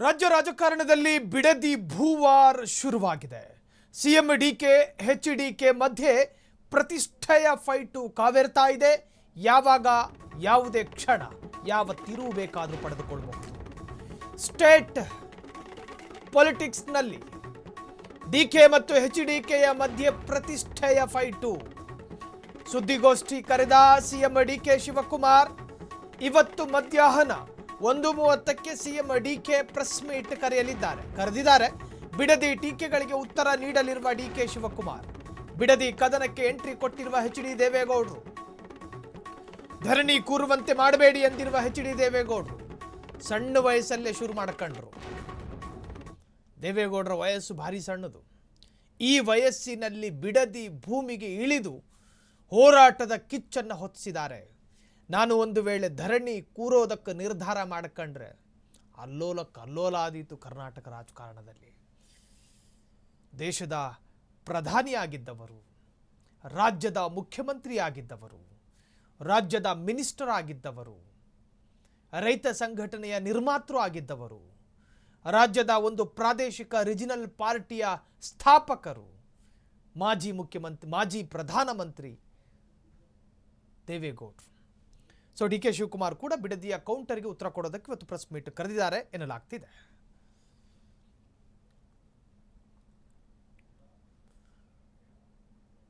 ರಾಜ್ಯ ರಾಜಕಾರಣದಲ್ಲಿ ಬಿಡದಿ ಭೂವಾರ್ ಶುರುವಾಗಿದೆ. ಸಿಎಂ ಡಿಕೆ ಎಚ್ಡಿಕೆ ಮಧ್ಯೆ ಪ್ರತಿಷ್ಠೆಯ ಫೈಟು ಕಾವೇರ್ತಾ ಇದೆ. ಯಾವಾಗ ಯಾವುದೇ ಕ್ಷಣ ಯಾವ ತಿರುವು ಬೇಕಾದರೂ ಪಡೆದುಕೊಳ್ಳಬಹುದು. ಸ್ಟೇಟ್ ಪೊಲಿಟಿಕ್ಸ್ನಲ್ಲಿ ಡಿಕೆ ಮತ್ತು ಎಚ್ಡಿಕೆಯ ಮಧ್ಯೆ ಪ್ರತಿಷ್ಠೆಯ ಫೈಟು. ಸುದ್ದಿಗೋಷ್ಠಿ ಕರೆದ ಸಿಎಂ ಡಿಕೆ ಶಿವಕುಮಾರ್ ಇವತ್ತು ಮಧ್ಯಾಹ್ನ 1:30ಕ್ಕೆ ಸಿಎಂ ಡಿಕೆ ಪ್ರೆಸ್ ಮೀಟ್ ಕರೆದಿದ್ದಾರೆ. ಬಿಡದಿ ಟೀಕೆಗಳಿಗೆ ಉತ್ತರ ನೀಡಲಿರುವ ಡಿಕೆ ಶಿವಕುಮಾರ್, ಬಿಡದಿ ಕದನಕ್ಕೆ ಎಂಟ್ರಿ ಕೊಟ್ಟಿರುವ ಎಚ್ಡಿ ದೇವೇಗೌಡರು, ಧರಣಿ ಕೂರುವಂತೆ ಮಾಡಬೇಡಿ ಎಂದಿರುವ ಎಚ್ಡಿ ದೇವೇಗೌಡರು ಸಣ್ಣ ವಯಸ್ಸಲ್ಲೇ ಶುರು ಮಾಡ್ಕೊಂಡ್ರು. ದೇವೇಗೌಡರ ವಯಸ್ಸು ಭಾರಿ ಸಣ್ಣದು. ಈ ವಯಸ್ಸಿನಲ್ಲಿ ಬಿಡದಿ ಭೂಮಿಗೆ ಇಳಿದು ಹೋರಾಟದ ಕಿಚ್ಚನ್ನು ಹೊತ್ತಿಸಿದ್ದಾರೆ. ನಾನು ಒಂದು ವೇಳೆ ಧರಣಿ ಕೂರೋದಕ್ಕೆ ನಿರ್ಧಾರ ಮಾಡಿಕೊಂಡ್ರೆ ಅಲ್ಲೋಲ ಆದೀತು ಕರ್ನಾಟಕ ರಾಜಕಾರಣದಲ್ಲಿ. ದೇಶದ ಪ್ರಧಾನಿಯಾಗಿದ್ದವರು, ರಾಜ್ಯದ ಮುಖ್ಯಮಂತ್ರಿಯಾಗಿದ್ದವರು, ರಾಜ್ಯದ ಮಿನಿಸ್ಟರ್ ಆಗಿದ್ದವರು, ರೈತ ಸಂಘಟನೆಯ ನಿರ್ಮಾತೃ ಆಗಿದ್ದವರು, ರಾಜ್ಯದ ಒಂದು ಪ್ರಾದೇಶಿಕ ರೀಜನಲ್ ಪಾರ್ಟಿಯ ಸ್ಥಾಪಕರು, ಮಾಜಿ ಪ್ರಧಾನಮಂತ್ರಿ ದೇವೇಗೌಡರು. ಸೊ ಡಿಕೆ ಶಿವಕುಮಾರ್ ಕೂಡ ಬಿಡದಿಯ ಕೌಂಟರ್ಗೆ ಉತ್ತರ ಕೊಡೋದಕ್ಕೆ ಇವತ್ತು ಪ್ರೆಸ್ ಮೀಟ್ ಕರೆದಿದ್ದಾರೆ ಎನ್ನಲಾಗ್ತಿದೆ.